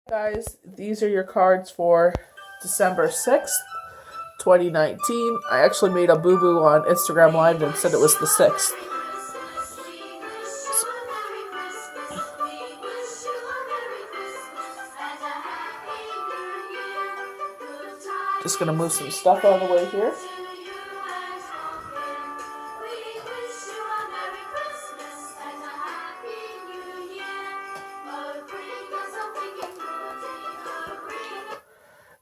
Guys, these are your cards for December 6th, 2019. I actually made a boo-boo on Instagram Live and said it was the 6th. Just going to move some stuff out of the way here.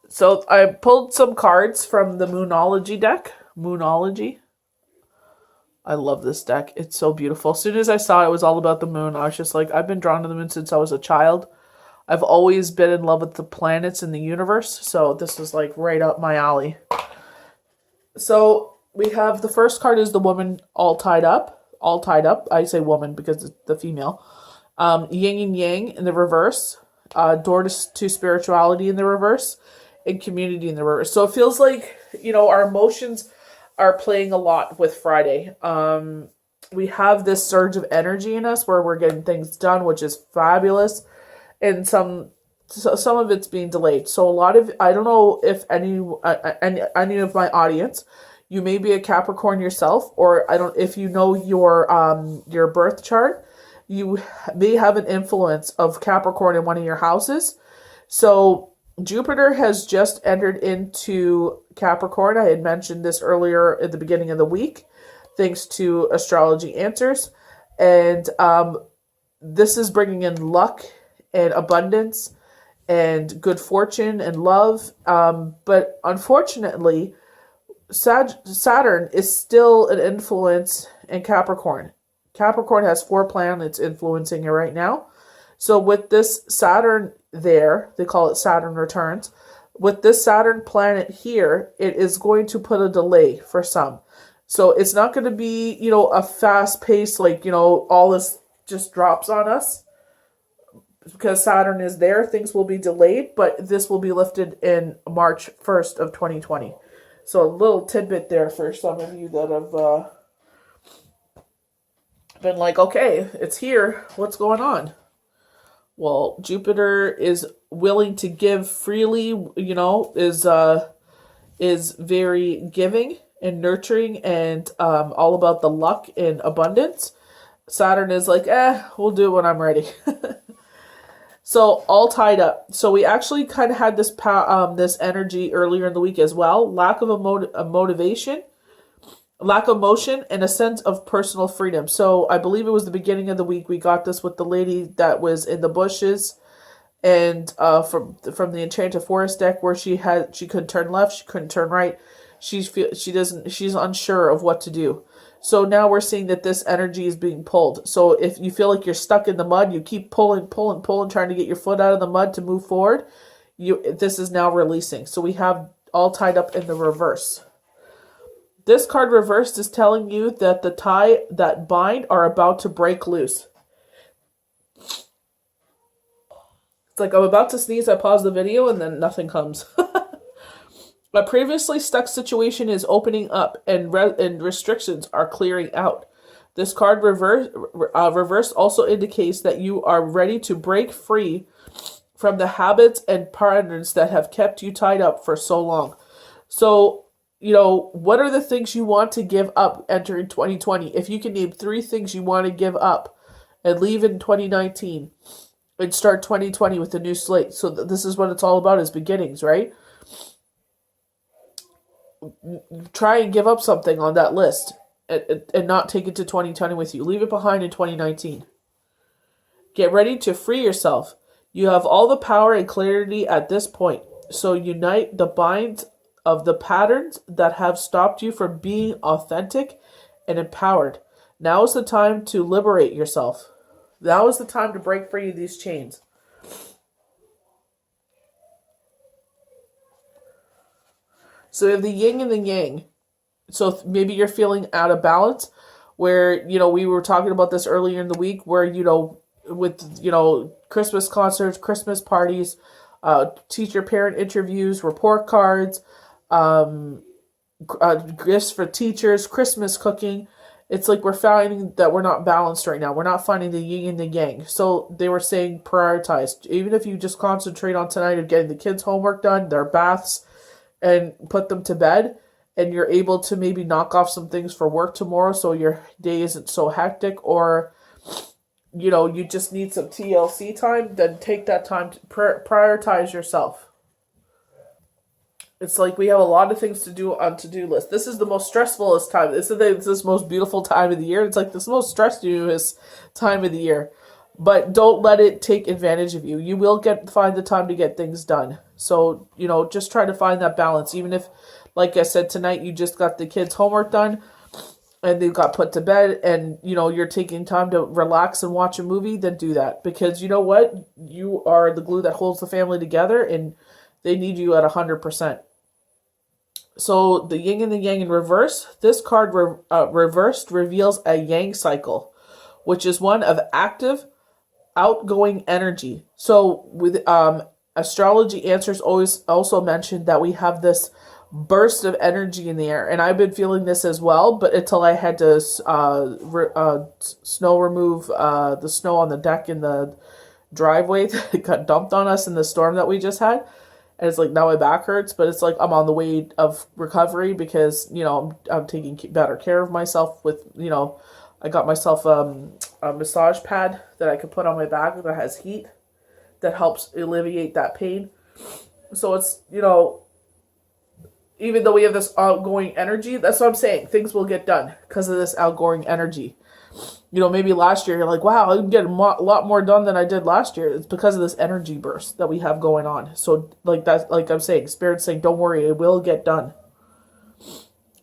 So I pulled some cards from the Moonology deck. Moonology. I love this deck. It's so beautiful. As soon as I saw it was all about the moon, I was just like, I've been drawn to the moon since I was a child. I've always been in love with the planets in the universe, so this is like right up my alley. So we have the first card is the woman all tied up. All tied up. I say woman because it's the female. Yin and yang in the reverse. Door to spirituality in the reverse. And community in the reverse. So it feels like, our emotions are playing a lot with Friday. We have this surge of energy in us where we're getting things done, which is fabulous. And some of it's being delayed. So a lot of, I don't know if any of my audience, you may be a Capricorn yourself, or if you know your birth chart, you may have an influence of Capricorn in one of your houses. So Jupiter has just entered into Capricorn. I had mentioned this earlier at the beginning of the week, thanks to Astrology Answers. And this is bringing in luck and abundance and good fortune and love. But unfortunately, Saturn is still an influence in Capricorn. Capricorn has 4 planets influencing it right now. So with this Saturn there, they call it Saturn returns. With this Saturn planet here, it is going to put a delay for some. So it's not going to be, a fast pace, like, all this just drops on us. Because Saturn is there, things will be delayed, but this will be lifted in March 1st of 2020. So a little tidbit there for some of you that have been like, okay, it's here, what's going on? Well, Jupiter is willing to give freely, is very giving and nurturing and all about the luck and abundance. Saturn is like, we'll do it when I'm ready. So all tied up. So we actually kind of had this energy earlier in the week as well. Lack of a motivation, lack of motion, and a sense of personal freedom. So I believe it was the beginning of the week we got this with the lady that was in the bushes, and from the Enchanted Forest deck where she couldn't turn left, she couldn't turn right. She's unsure of what to do. So now we're seeing that this energy is being pulled. So if you feel like you're stuck in the mud, you keep pulling, trying to get your foot out of the mud to move forward. This is now releasing. So we have all tied up in the reverse. This card reversed is telling you that the tie that bind are about to break loose. It's like I'm about to sneeze, I pause the video, and then nothing comes. A previously stuck situation is opening up, and restrictions are clearing out. This card reverse also indicates that you are ready to break free from the habits and patterns that have kept you tied up for so long. So, what are the things you want to give up entering 2020? If you can name 3 things you want to give up and leave in 2019 and start 2020 with a new slate. So this is what it's all about, is beginnings, right? Try and give up something on that list and not take it to 2020 with you. Leave it behind in 2019. Get ready to free yourself. You have all the power and clarity at this point. So unite the binds of the patterns that have stopped you from being authentic and empowered. Now is the time to liberate yourself. Now is the time to break free of these chains. So we have the yin and the yang. So maybe you're feeling out of balance where, we were talking about this earlier in the week where, with, Christmas concerts, Christmas parties, teacher-parent interviews, report cards, gifts for teachers, Christmas cooking. It's like we're finding that we're not balanced right now. We're not finding the yin and the yang. So they were saying prioritize. Even if you just concentrate on tonight of getting the kids' homework done, their baths, and put them to bed, and you're able to maybe knock off some things for work tomorrow so your day isn't so hectic, or you just need some TLC time, then take that time to prioritize yourself. It's like we have a lot of things to do on to-do list. This is the most stressfulest time. This most beautiful time of the year. It's like this most stressful time of the year. But don't let it take advantage of you. You will find the time to get things done. So, just try to find that balance. Even if, like I said, tonight you just got the kids' homework done and they got put to bed, and, you're taking time to relax and watch a movie, then do that. Because you know what? You are the glue that holds the family together, and they need you at 100%. So the yin and the yang in reverse. This card reversed reveals a yang cycle, which is one of active, outgoing energy. So with astrology answers always also mentioned that we have this burst of energy in the air, and I've been feeling this as well. But until I had to snow remove the snow on the deck in the driveway that got dumped on us in the storm that we just had. And it's like now my back hurts, but it's like I'm on the way of recovery because, I'm taking better care of myself with, I got myself a massage pad that I can put on my back that has heat that helps alleviate that pain. So it's, even though we have this outgoing energy, that's what I'm saying. Things will get done because of this outgoing energy. Maybe last year you're like, wow, I can get a lot more done than I did last year. It's because of this energy burst that we have going on. So like I'm saying, Spirit's saying, don't worry, it will get done.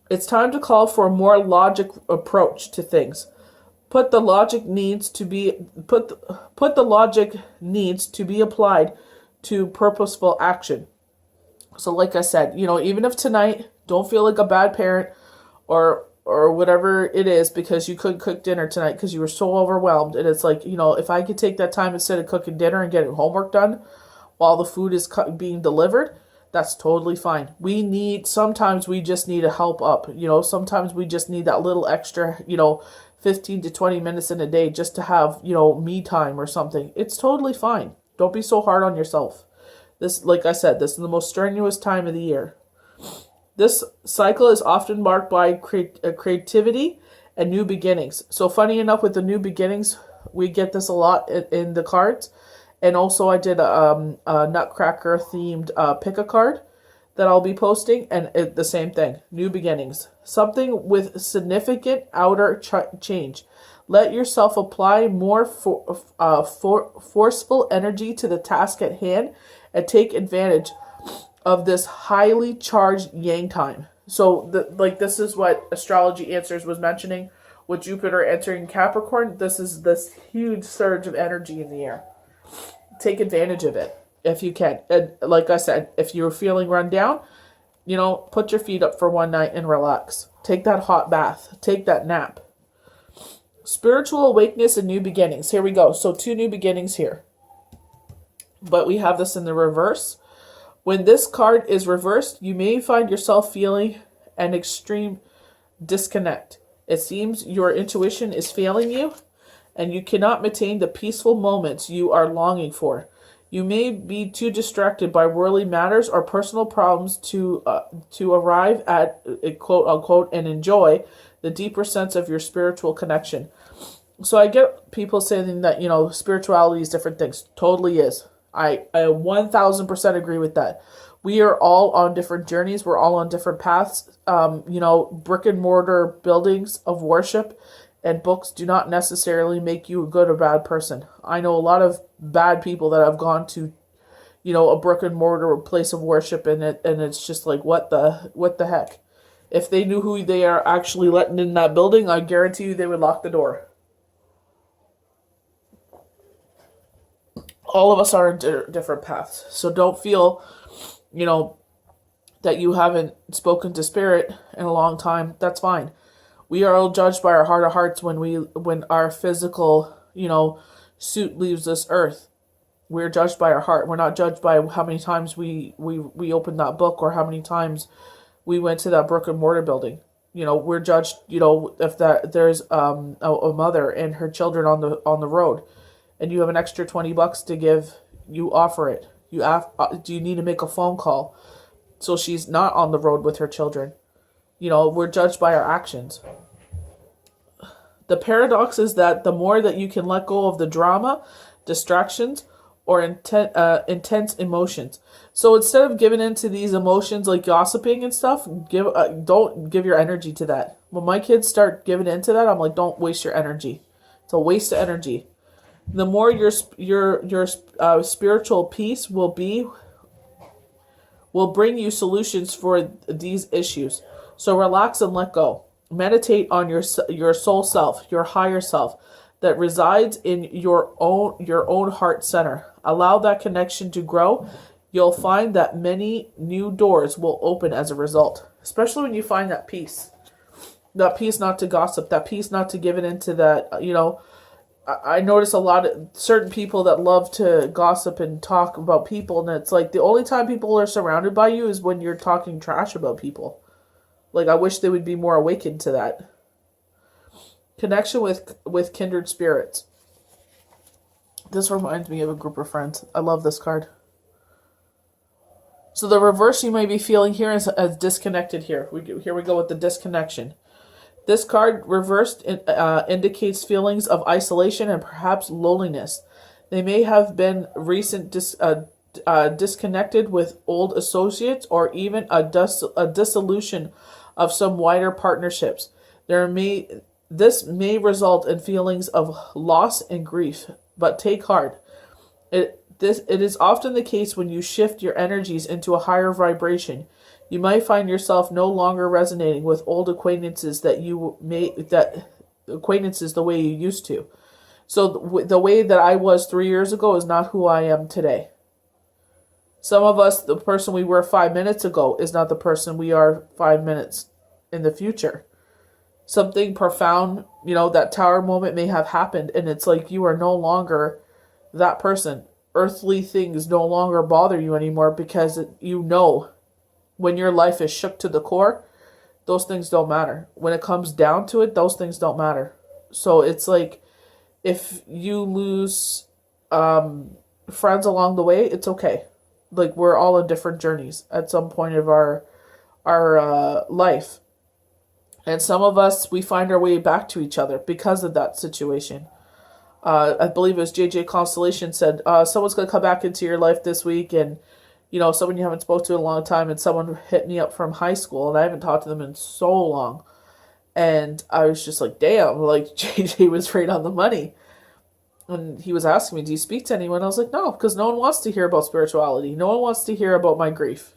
It's time to call for a more logic approach to things. Put the logic needs to be applied to purposeful action. So like I said, even if tonight don't feel like a bad parent or whatever it is because you couldn't cook dinner tonight because you were so overwhelmed, and it's like, if I could take that time instead of cooking dinner and getting homework done while the food is being delivered, that's totally fine. Sometimes we just need a help up, sometimes we just need that little extra, 15 to 20 minutes in a day just to have, me time or something. It's totally fine. Don't be so hard on yourself. This, like I said, this is the most strenuous time of the year. This cycle is often marked by creativity and new beginnings. So funny enough, with the new beginnings, we get this a lot in the cards. And also I did a Nutcracker themed pick a card that I'll be posting. And the same thing, new beginnings. Something with significant outer change. Let yourself apply more forceful energy to the task at hand and take advantage of this highly charged yang time. So this is what Astrology Answers was mentioning with Jupiter entering Capricorn. This is this huge surge of energy in the air. Take advantage of it if you can. And like I said, if you're feeling run down, put your feet up for one night and relax. Take that hot bath. Take that nap. Spiritual awakeness and new beginnings. Here we go. So 2 new beginnings here. But we have this in the reverse. When this card is reversed, you may find yourself feeling an extreme disconnect. It seems your intuition is failing you, and you cannot maintain the peaceful moments you are longing for. You may be too distracted by worldly matters or personal problems to arrive at a quote unquote and enjoy the deeper sense of your spiritual connection. So I get people saying that, spirituality is different things. Totally is. I 1000% agree with that. We are all on different journeys. We're all on different paths. Brick and mortar buildings of worship and books do not necessarily make you a good or bad person. I know a lot of bad people that have gone to, a brick and mortar place of worship, and it's just like, what the heck? If they knew who they are actually letting in that building, I guarantee you they would lock the door. All of us are on different paths. So don't feel, that you haven't spoken to Spirit in a long time. That's fine. We are all judged by our heart of hearts when our physical, suit leaves this earth. We're judged by our heart. We're not judged by how many times we opened that book or how many times we went to that brick and mortar building. We're judged, if there's a mother and her children on the road, and you have an extra $20 to give, you offer it. Do you need to make a phone call so she's not on the road with her children? We're judged by our actions. The paradox is that the more that you can let go of the drama, distractions, or intense emotions. So instead of giving into these emotions like gossiping and stuff, don't give your energy to that. When my kids start giving into that, I'm like, don't waste your energy. It's a waste of energy. The more your spiritual peace will bring you solutions for these issues. So relax and let go. Meditate on your soul self, your higher self that resides in your own heart center. Allow that connection to grow. You'll find that many new doors will open as a result, especially when you find that peace. That peace not to gossip, that peace not to give it into that, I notice a lot of certain people that love to gossip and talk about people, and it's like the only time people are surrounded by you is when you're talking trash about people. Like, I wish they would be more awakened to that. Connection with kindred spirits. This reminds me of a group of friends. I love this card. So the reverse you may be feeling here is as disconnected here. Here we go with the disconnection. This card reversed indicates feelings of isolation and perhaps loneliness. They may have been recent disconnected with old associates or even a dissolution of some wider partnerships. This may result in feelings of loss and grief, but take heart. It is often the case when you shift your energies into a higher vibration. You might find yourself no longer resonating with old acquaintances the way you used to. So the way that I was 3 years ago is not who I am today. Some of us, the person we were 5 minutes ago is not the person we are 5 minutes in the future. Something profound, that tower moment may have happened, and it's like you are no longer that person. Earthly things no longer bother you anymore because when your life is shook to the core, those things don't matter. When it comes down to it, those things don't matter. So it's like if you lose friends along the way, it's okay. Like, we're all on different journeys at some point of our life. And some of us, we find our way back to each other because of that situation. I believe it was JJ Constellation said, someone's going to come back into your life this week, and someone you haven't spoke to in a long time, and someone hit me up from high school, and I haven't talked to them in so long. And I was just like, damn, like, JJ was right on the money. And he was asking me, do you speak to anyone? I was like, no, because no one wants to hear about spirituality. No one wants to hear about my grief.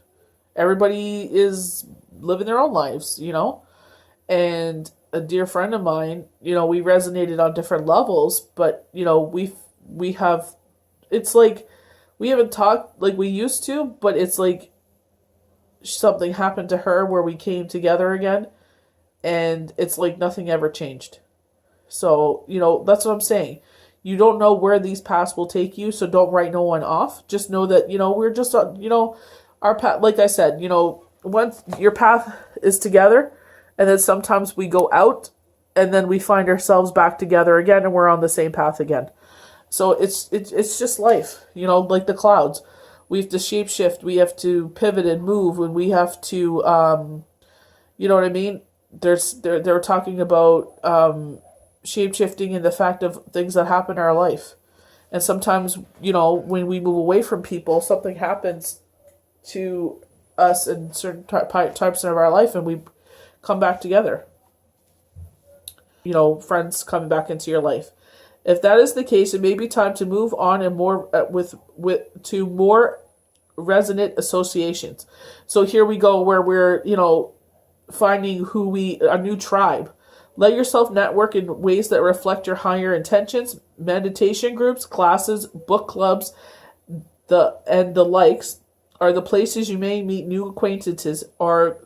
Everybody is living their own lives, And a dear friend of mine, we resonated on different levels, but, we have, it's like, we haven't talked like we used to, but it's like something happened to her where we came together again, and it's like nothing ever changed. So, that's what I'm saying. You don't know where these paths will take you, so don't write no one off. Just know that, we're just, our path, like I said, once your path is together, and then sometimes we go out, and then we find ourselves back together again, and we're on the same path again. So it's just life, like the clouds. We have to shapeshift. We have to pivot and move, and we have to, you know what I mean? They're talking about shapeshifting and the fact of things that happen in our life. And sometimes, when we move away from people, something happens to us in certain types of our life, and we come back together. Friends coming back into your life. If that is the case, it may be time to move on and more to more resonant associations. So here we go, where we're finding a new tribe. Let yourself network in ways that reflect your higher intentions. Meditation groups, classes, book clubs, the likes are the places you may meet new acquaintances or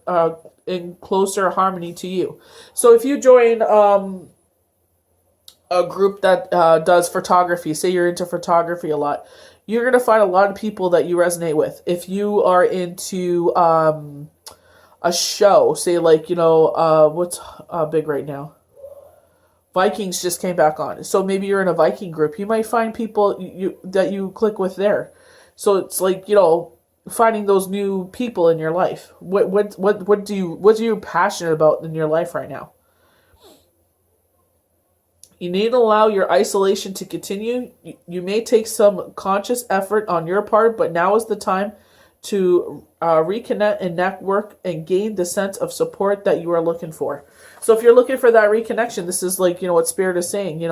in closer harmony to you. So if you join a group that does photography, say you're into photography a lot, you're going to find a lot of people that you resonate with. If you are into a a show, say like, what's big right now? Vikings just came back on. So maybe you're in a Viking group. You might find people that you click with there. So it's like, finding those new people in your life. What are you passionate about in your life right now? You need to allow your isolation to continue. You may take some conscious effort on your part, but now is the time to reconnect and network and gain the sense of support that you are looking for. So if you're looking for that reconnection, this is like, what Spirit is saying,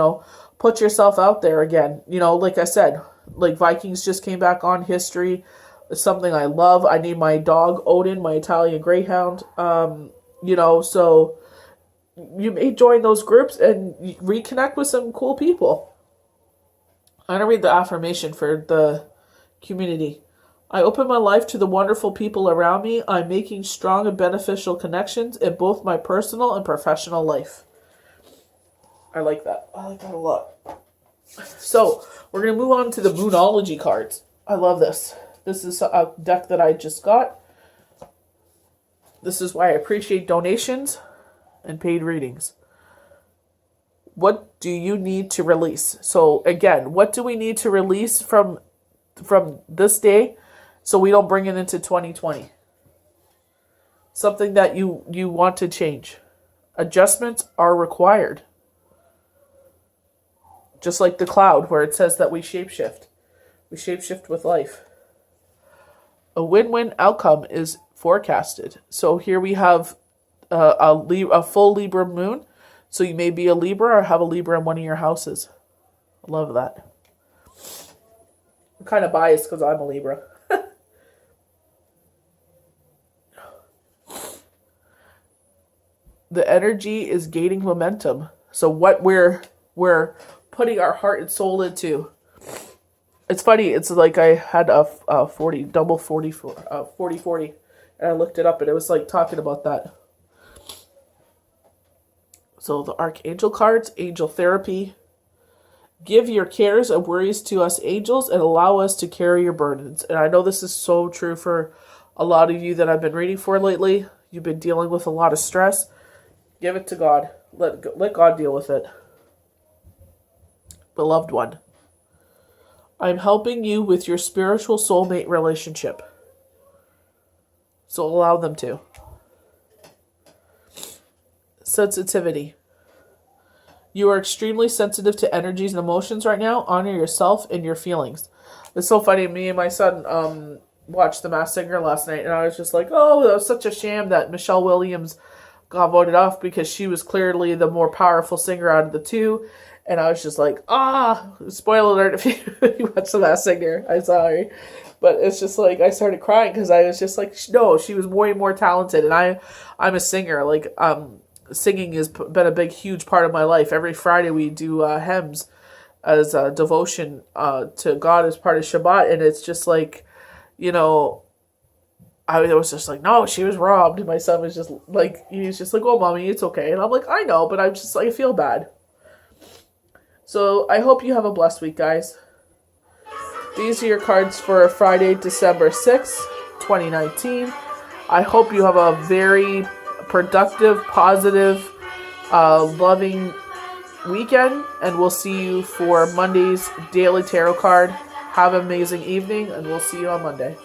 put yourself out there again. Like I said, like Vikings just came back on. History is something I love. I named my dog Odin, my Italian Greyhound. So you may join those groups and reconnect with some cool people. I'm going to read the affirmation for the community. I open my life to the wonderful people around me. I'm making strong and beneficial connections in both my personal and professional life. I like that. I like that a lot. So, we're going to move on to the Moonology cards. I love this. This is a deck that I just got. This is why I appreciate donations and paid readings. What do you need to release? So, again, what do we need to release from this day so we don't bring it into 2020? Something that you want to change. Adjustments are required. Just like the cloud where it says that we shapeshift. We shapeshift with life. A win-win outcome is forecasted. So here we have a full Libra moon. So you may be a Libra or have a Libra in one of your houses. I love that. I'm kind of biased because I'm a Libra. The energy is gaining momentum. So what we're putting our heart and soul into. It's funny. It's like I had a 40 40, and I looked it up, and it was like talking about that. So the Archangel cards, Angel Therapy. Give your cares and worries to us angels and allow us to carry your burdens. And I know this is so true for a lot of you that I've been reading for lately. You've been dealing with a lot of stress. Give it to God. Let God deal with it. Beloved one, I'm helping you with your spiritual soulmate relationship. So allow them to. Sensitivity. You are extremely sensitive to energies and emotions right now. Honor yourself and your feelings. It's so funny. Me and my son watched The Masked Singer last night, and I was just like, oh, that was such a sham that Michelle Williams got voted off because she was clearly the more powerful singer out of the two. And I was just like, spoiler alert if you watch The Masked Singer. I'm sorry. But it's just like, I started crying because I was just like, no, she was way more talented. And I'm a singer. Like, singing has been a big, huge part of my life. Every Friday we do hymns as a devotion to God as part of Shabbat. And it's just like, I was just like, no, she was robbed. And my son was just like, oh, mommy, it's okay. And I'm like, I know, but I'm just like, I feel bad. So I hope you have a blessed week, guys. These are your cards for Friday, December 6th, 2019. I hope you have a very productive, positive, loving weekend. And we'll see you for Monday's Daily Tarot card. Have an amazing evening, and we'll see you on Monday.